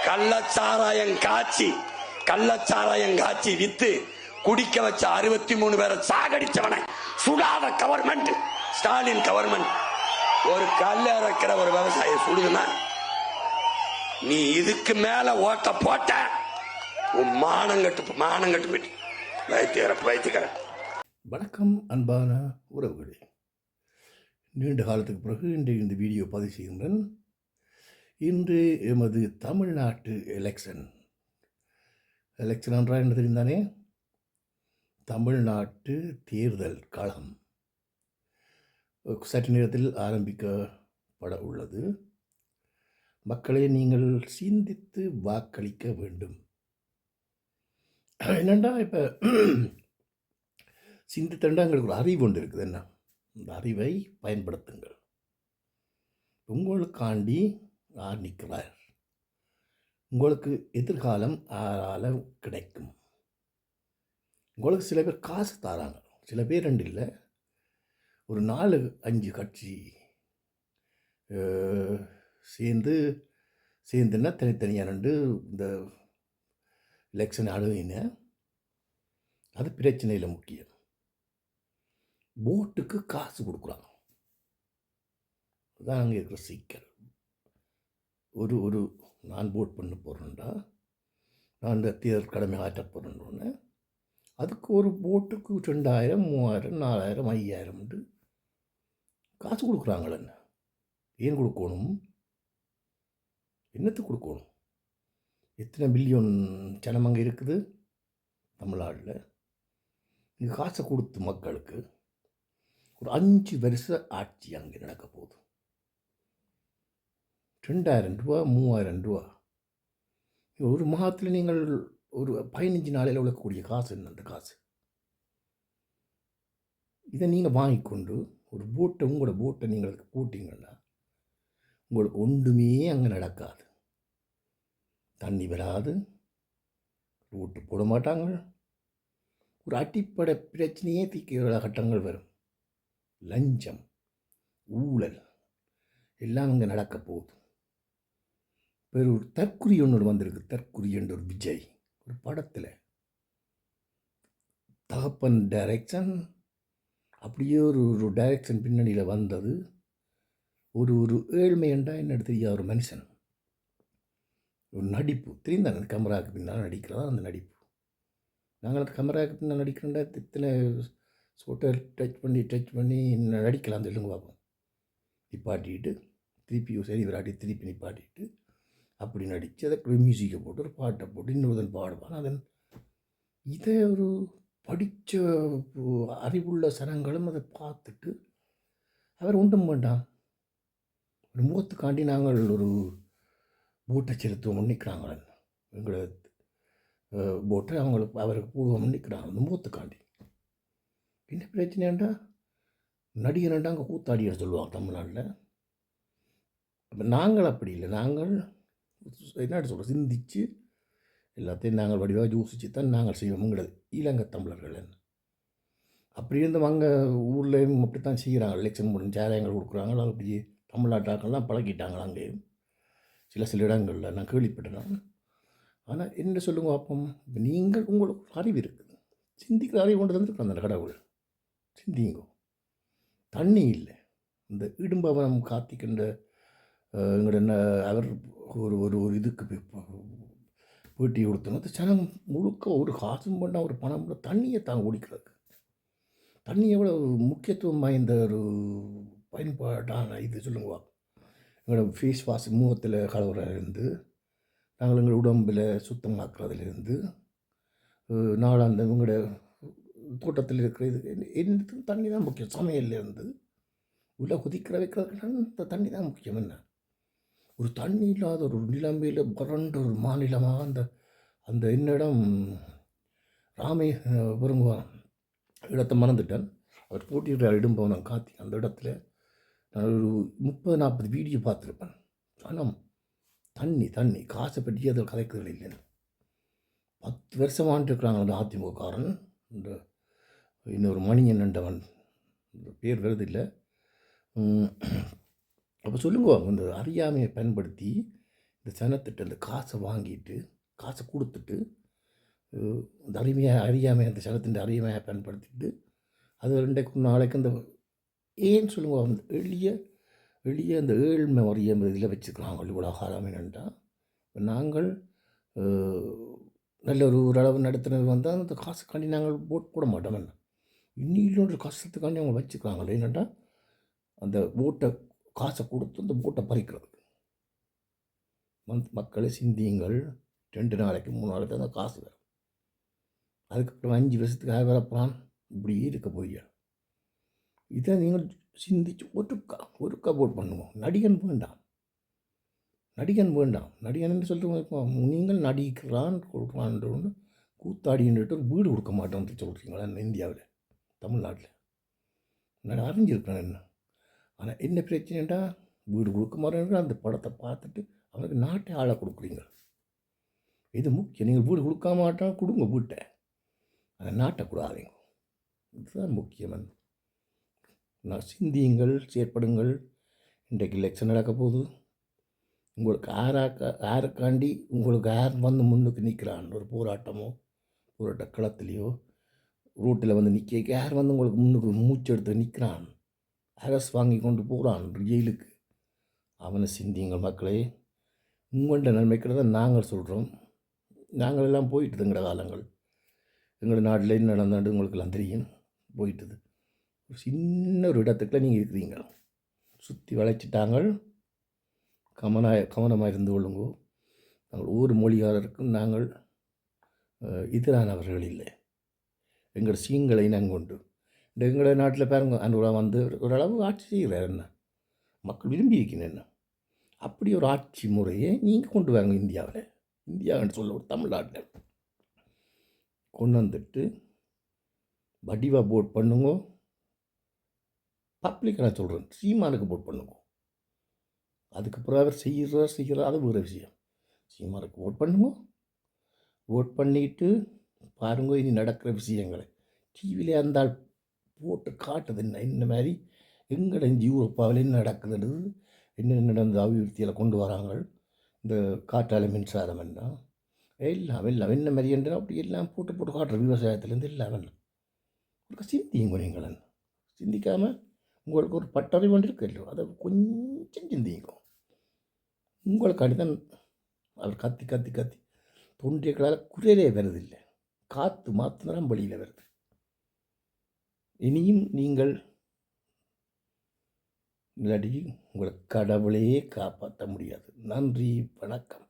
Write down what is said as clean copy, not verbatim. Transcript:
கள்ளச்சாராயம் காட்சி வித்து குடிக்க வச்ச 63 பேரை சாகடிச்சவனை சுடாத கவர்மெண்ட் ஸ்டாலின் கவர்மெண்ட் ஒரு கல்ல இறக்கிற ஒரு விவசாயி சுடுதுன்னா நீ இதுக்கு மேல ஓட்ட போட்ட மானங்கட்டு போயிட்டு வைத்தியக்கார. வணக்கம் அன்பான உறவுகளே, நீண்ட காலத்துக்கு பிறகு இன்று இந்த வீடியோ பதிவு செய்கின்றேன். இன்று எமது தமிழ்நாட்டு எலெக்ஷன் என்றால் என்ன தெரிந்தானே? தமிழ்நாட்டு தேர்தல் களம் சற்று நேரத்தில் ஆரம்பிக்கப்பட உள்ளது. மக்களை நீங்கள் சிந்தித்து வாக்களிக்க வேண்டும். என்னென்னா இப்போ சிந்தித்தண்டா எங்களுக்கு ஒரு அறிவு ஒன்று இருக்குது. என்ன இந்த அறிவை பயன்படுத்துங்கள். உங்களுக்காண்டி யார் நிற்கிறார்? உங்களுக்கு எதிர்காலம் யாரால் கிடைக்கும்? உங்களுக்கு சில பேர் காசு தராங்க, சில பேர் ரெண்டு இல்லை, ஒரு 4-5 கட்சி சேர்ந்துன்னா தனித்தனியாக ரெண்டு இந்த எலெக்ஷன் அணுகின. அது பிரச்சனையில் முக்கியம். போட்டுக்கு காசு கொடுக்குறாங்க. அதுதான் அங்கே இருக்கிற சிக்கல். ஒரு நான் போட் பண்ண போகிறேன்டா, நான் இந்த தேர்தல் கடமை ஆற்ற போகிறேன்னு அதுக்கு ஒரு போட்டுக்கு 2000, 3000, 4000, 5000 காசு கொடுக்குறாங்களேன்னு. ஏன் கொடுக்கணும்? என்னத்துக்கு கொடுக்கணும்? எத்தனை பில்லியன் ஜனம் அங்கே இருக்குது தமிழ்நாட்டில். நீங்கள் காசை கொடுத்து மக்களுக்கு ஒரு 5 வருஷ ஆட்சி அங்கே நடக்க போகுது. 2000 ரூபா, 3000 ரூபா ஒரு மாதத்தில் நீங்கள் ஒரு 15 நாளையில் உழைக்கக்கூடிய காசு என்ன? அந்த காசு இதை நீங்கள் வாங்கிக்கொண்டு ஒரு போட்டை, உங்களோட போட்டை நீங்கள் போட்டிங்கன்னா உங்களுக்கு ஒன்றுமே அங்கே நடக்காது. தண்ணி வராது, ரோட்டு போட மாட்டாங்க. ஒரு அடிப்படை பிரச்சனையே தீர்க்கிற கட்டங்கள் வரும். லஞ்சம், ஊழல் எல்லாம் அங்கே நடக்க போகுது. ஒரு தற்குறி ஒன்று வந்திருக்கு. தற்குறி என்ற ஒரு விஜய் ஒரு படத்தில் தகப்பன் டைரக்ஷன், அப்படியே ஒரு டைரக்ஷன் பின்னணியில் வந்தது. ஒரு ஏழ்மை என்றால் என்ன தெரியாத ஒரு மனுஷன், ஒரு நடிப்பு தெரிந்தாங்க. அந்த கேமராவுக்கு பின்னால் நடிக்கிறதா அந்த நடிப்பு. நாங்கள் அந்த கேமராவுக்கு பின்னால் நடிக்கிறோண்டா இத்தனை சோட்டை டச் பண்ணி நடிக்கலாம் சொல்லுங்க பார்ப்போம். நிப்பாட்டிட்டு திருப்பி சரி விராட்டி திருப்பி நிப்பாட்டிட்டு அப்படி நடித்து அதை மியூசிக்கை போட்டு ஒரு பாட்டை போட்டு இன்னொருதன் பாடுவான். அதன் இதை ஒரு படித்த அறிவுள்ள சனங்களும் அதை பார்த்துட்டு அவர் ஒன்றும் வேண்டாம், ஒரு முகத்துக்காண்டி நாங்கள் ஒரு போட்டை செலுத்துவோம் நிற்கிறாங்களே. எங்களை போட்டை அவருக்கு பூர்வம் நிற்கிறாங்க அந்த முகத்துக்காண்டி. என்ன பிரச்சனைண்டா நடிகர்ண்டா அங்கே கூத்தாடின்னு சொல்லுவாங்க தமிழ்நாட்டில். அப்போ நாங்கள் அப்படி இல்லை. நாங்கள் என்ன சொல்கிறோம், சிந்தித்து எல்லாத்தையும் நாங்கள் வடிவாக யோசித்து தான் நாங்கள் செய்வோம்ங்கிறது இலங்கை தமிழர்கள். என்ன அப்படி இருந்தவங்க அங்கே ஊரில் அப்படி தான் செய்கிறாங்க. எலெக்ஷன் முடிஞ்சு சாராயங்கள் கொடுக்குறாங்க. அப்படியே தமிழ்நாட்டாக்கள்லாம் பழகிட்டாங்களா அங்கேயும் சில இடங்களில் நான் கேள்விப்பட்டேன். ஆனால் என்ன சொல்லுங்க அப்போ, நீங்கள் உங்களுக்கு அறிவு இருக்குது, சிந்திக்கிற அறிவு கொண்டு வந்துருக்கு அந்த கடவுள். சிந்திங்கோ. தண்ணி இல்லை. இந்த இடும்பவனம் காத்திக்கின்ற எங்களோட அவர் ஒரு இதுக்கு பேட்டி கொடுத்தோம். அந்த ஜனம் முழுக்க ஒரு காசும் பண்ணால் ஒரு பணம் பண்ண தண்ணியை தாங்க குடிக்கிறதுக்கு. தண்ணி எவ்வளோ முக்கியத்துவம் வாய்ந்த ஒரு பயன்பாடான இது சொல்லுங்க. எங்களோட ஃபேஸ் வாஷ் முகத்தில் கலவுறதுலேருந்து, நாங்கள் எங்களோட உடம்பில் சுத்தமாக்குறதுலேருந்து, நாளாந்த உங்களோட தோட்டத்தில் இருக்கிற இது என்னத்துக்கு தண்ணி தான் முக்கியம். சமையல்லேருந்து உள்ள கொதிக்கிற வைக்கிறதுக்கு இந்த தண்ணி தான் முக்கியம். என்ன ஒரு தண்ணி இல்லாத ஒரு நிலைமையில் வறண்ட ஒரு மாநிலமாக அந்த என்னிடம் வருங்குவான் இடத்தை மறந்துட்டேன். அவர் போட்டிடுறார் இடும்பவனம் காத்தி. அந்த இடத்துல நான் ஒரு 30-40 வீடியோ பார்த்துருப்பேன். ஆனால் தண்ணி காசை பற்றி அதில் கதைக்கிறது இல்லைன்னு 10 வருஷமான்ட்டு இருக்கிறாங்க அந்த அதிமுககாரன். இந்த இன்னொரு மணியன் என்றவன் பேர் வருது இல்லை. அப்போ சொல்லுங்க, இந்த அறியாமையை பயன்படுத்தி இந்த சனத்திட்ட இந்த காசை வாங்கிட்டு காசை கொடுத்துட்டு இந்த அறியாமை அந்த சனத்தின் அறியாமையை பயன்படுத்திட்டு அது ரெண்டைக்கு நாளைக்கு அந்த ஏன்னு சொல்லுங்க அந்த எளிய அந்த ஏழ்மை வரிய இதில் வச்சுக்கிறாங்க இவ்வளோ காலமேனண்டா நாங்கள் நல்ல ஓரளவு நடத்துனது வந்தால் அந்த காசுக்காண்டி நாங்கள் போட மாட்டோம் என்ன இன்னொரு கஷ்டத்துக்காண்டி அவங்க வச்சுக்கிறாங்களே என்னென்னா அந்த போட்டை காசை கொடுத்து அந்த போட்டை பறிக்கிறது மக்களை சிந்தியுங்கள் 2 நாளைக்கு 3 நாளைக்கு அந்த காசு வரும் அதுக்கப்புறம் 5 வருஷத்துக்கு வரப்பான் இப்படி இருக்க போய் இதை நீங்கள் சிந்திச்சு ஒருக்கா போட் பண்ணுவோம் நடிகன் வேண்டாம் நடிகன் சொல்லிட்டு இப்போ நீங்கள் நடிக்கிறான் கொடுக்குறான்னு கூத்தாடின்ட்டு ஒரு வீடு கொடுக்க மாட்டோம்னு சொல்கிறீங்களா இந்தியாவில் தமிழ்நாட்டில் நான் அறிஞ்சிருக்கிறேன் என்ன ஆனால் என்ன பிரச்சனைண்டா வீடு கொடுக்க மாட்டேன்ற அந்த படத்தை பார்த்துட்டு அவனுக்கு நாட்டை ஆளை கொடுக்குறீங்க இது முக்கியம் நீங்கள் வீடு கொடுக்க மாட்டான் கொடுங்க வீட்டை அந்த நாட்டை கூடாதீங்க இதுதான் முக்கியம் நான் சிந்தியுங்கள் செயற்படுங்கள் இன்றைக்கு எலெக்ஷன் நடக்க போகுது உங்களுக்கு யாருக்காண்டி உங்களுக்கு யார் வந்து முன்னுக்கு நிற்கிறான் ஒரு போராட்ட களத்துலேயோ ரோட்டில் வந்து நிற்க யார் வந்து உங்களுக்கு முன்னுக்கு மூச்சு எடுத்து நிற்கிறான் அரசு வாங்கி கொண்டு போகிறான் ஜெயிலுக்கு அவனை சிந்தியுங்கள் மக்களே உங்கள்கிட்ட நன்மைக்கிறத நாங்கள் சொல்கிறோம் நாங்கள் எல்லாம் போயிட்டுது எங்களோட காலங்கள் எங்கள் நாட்டில் என்ன நடந்தாண்டு உங்களுக்கெல்லாம் தெரியும் போயிட்டுது ஒரு சின்ன ஒரு இடத்துக்குள்ள நீங்கள் இருக்கிறீங்க சுற்றி வளைச்சிட்டாங்க கவனமாக இருந்து கொள்ளுங்கோ நாங்கள் ஒவ்வொரு மொழியாளருக்கும் நாங்கள் எதிரானவர்கள் இல்லை எங்கள் சீங்களை நாங்கள் கொண்டு எங்களோட நாட்டில் பாருங்க அந்த வந்து ஓரளவு ஆட்சி செய்கிறார் என்ன மக்கள் விரும்பி இருக்கணும் என்ன அப்படி ஒரு ஆட்சி முறையை நீங்கள் கொண்டு வாங்க இந்தியாவுன்னு சொல்ல ஒரு தமிழ்நாட்டில் கொண்டு வந்துட்டு வடிவாக போட் பண்ணுங்க பப்ளிக்காக நான் சொல்கிறேன் சீமானுக்கு போட் பண்ணுங்க அதுக்கப்புறம் அவர் செய்கிற அது வேறு விஷயம் சீமானுக்கு ஓட் பண்ணிவிட்டு பாருங்க இனி நடக்கிற விஷயங்களை டிவியில் இருந்தால் போட்டு காட்டுது இந்த மாதிரி எங்கட இந்த யூரோப்பாவில் என்ன நடக்குதுன்றது என்ன நடந்த அபிவிருத்தியில் கொண்டு வராங்க இந்த காற்றாலை மின்சாரம் எல்லாம் எல்லாம் என்ன மாதிரி என்றால் அப்படி எல்லாம் போட்டு காட்டுற விவசாயத்துலேருந்து எல்லாம் ஒரு சிந்தியுங்க நீங்கள் சிந்திக்காமல் உங்களுக்கு ஒரு பட்டறிவு ஒன்று இருக்கு அதை கொஞ்சம் சிந்திங்க உங்களுக்கு அடிதான் அவர் கத்தி தொண்டைகளால் குறையே வருதில்லை காற்று மாத்திரம் வழியில் வருது இனியும் நீங்கள் இல்லாட்டி உங்களை கடவுளையே காப்பாற்ற முடியாது நன்றி வணக்கம்